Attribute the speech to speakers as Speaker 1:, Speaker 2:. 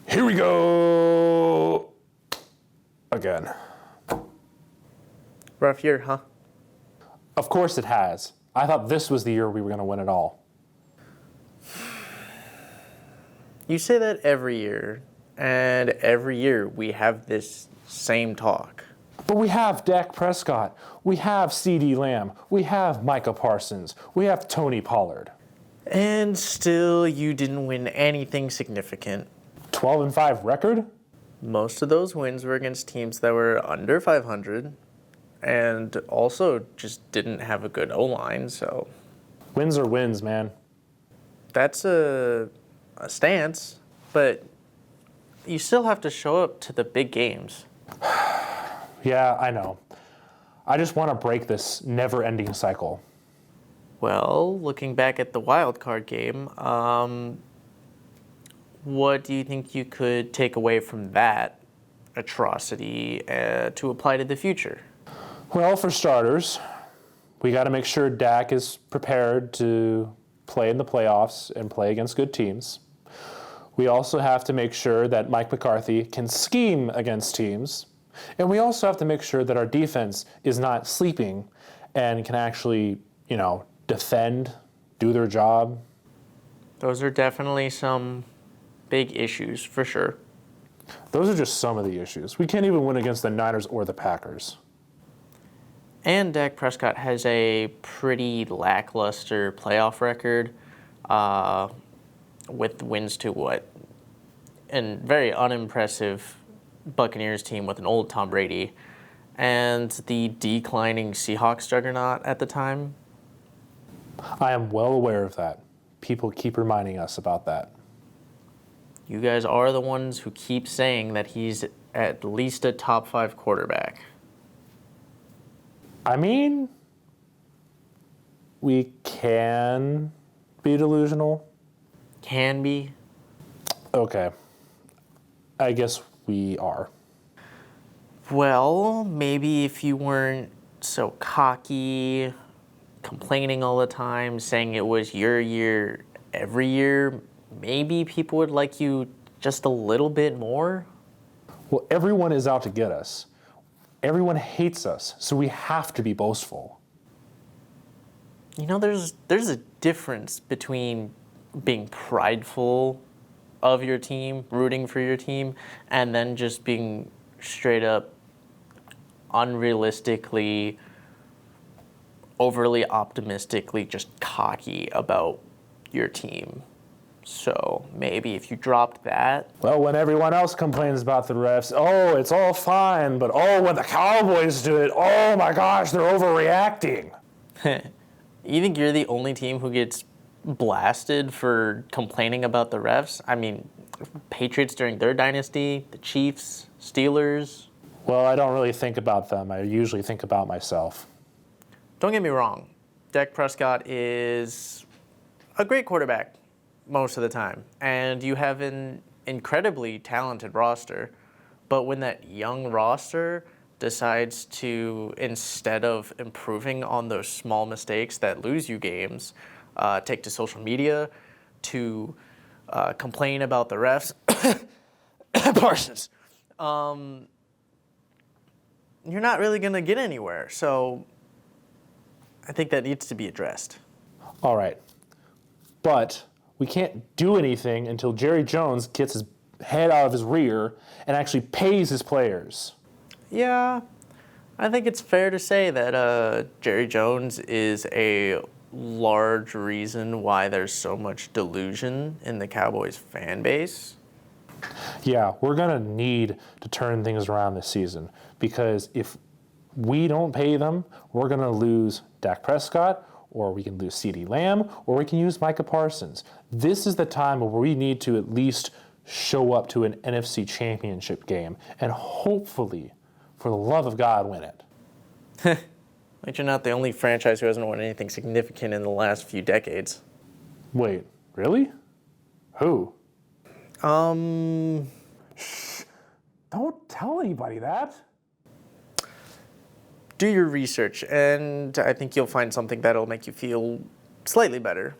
Speaker 1: Here we go again.
Speaker 2: Rough year, huh?
Speaker 1: Of course it has. I thought this was the year we were going to win it all.
Speaker 2: You say that every year, and every year we have this same talk.
Speaker 1: But we have Dak Prescott. We have CeeDee Lamb. We have Micah Parsons. We have Tony Pollard.
Speaker 2: And still, you didn't win anything significant.
Speaker 1: 12-5 record?
Speaker 2: Most of those wins were against teams that were under 500 and also just didn't have a good O-line, so...
Speaker 1: Wins are wins, man.
Speaker 2: That's a stance, but you still have to show up to the big games.
Speaker 1: Yeah, I know. I just want to break this never-ending cycle.
Speaker 2: Well, looking back at the wild card game, what do you think you could take away from that atrocity to apply to the future?
Speaker 1: Well, for starters, we got to make sure Dak is prepared to play in the playoffs and play against good teams. We also have to make sure that Mike McCarthy can scheme against teams. And we also have to make sure that our defense is not sleeping and can actually, defend, do their job.
Speaker 2: Those are definitely some big issues, for sure.
Speaker 1: Those are just some of the issues. We can't even win against the Niners or the Packers.
Speaker 2: And Dak Prescott has a pretty lackluster playoff record with wins to and very unimpressive Buccaneers team with an old Tom Brady and the declining Seahawks juggernaut at the time.
Speaker 1: I am well aware of that. People keep reminding us about that.
Speaker 2: You guys are the ones who keep saying that he's at least a top 5 quarterback.
Speaker 1: I mean, we can be delusional.
Speaker 2: Can be.
Speaker 1: Okay. I guess we are.
Speaker 2: Well, maybe if you weren't so cocky, complaining all the time, saying it was your year every year, maybe people would like you just a little bit more.
Speaker 1: Well, everyone is out to get us. Everyone hates us, so we have to be boastful.
Speaker 2: There's a difference between being prideful of your team, rooting for your team, and then just being straight up unrealistically, overly optimistically just cocky about your team. So maybe if you dropped that.
Speaker 1: Well, when everyone else complains about the refs, oh, it's all fine, but oh, when the Cowboys do it, oh my gosh, they're overreacting.
Speaker 2: You think you're the only team who gets blasted for complaining about the refs? I mean, Patriots during their dynasty, the Chiefs, Steelers.
Speaker 1: Well, I don't really think about them. I usually think about myself.
Speaker 2: Don't get me wrong. Dak Prescott is a great quarterback most of the time, and you have an incredibly talented roster. But when that young roster decides to, instead of improving on those small mistakes that lose you games, take to social media to complain about the refs, Parsons, you're not really going to get anywhere. So I think that needs to be addressed.
Speaker 1: All right. But we can't do anything until Jerry Jones gets his head out of his rear and actually pays his players.
Speaker 2: Yeah, I think it's fair to say that Jerry Jones is a large reason why there's so much delusion in the Cowboys fan base.
Speaker 1: Yeah, we're going to need to turn things around this season because if we don't pay them, we're going to lose Dak Prescott, or we can lose CeeDee Lamb, or we can use Micah Parsons. This is the time where we need to at least show up to an NFC championship game and hopefully, for the love of God, win it.
Speaker 2: Like you're not the only franchise who hasn't won anything significant in the last few decades.
Speaker 1: Wait, really? Who?
Speaker 2: Shh,
Speaker 1: don't tell anybody that.
Speaker 2: Do your research, and I think you'll find something that'll make you feel slightly better.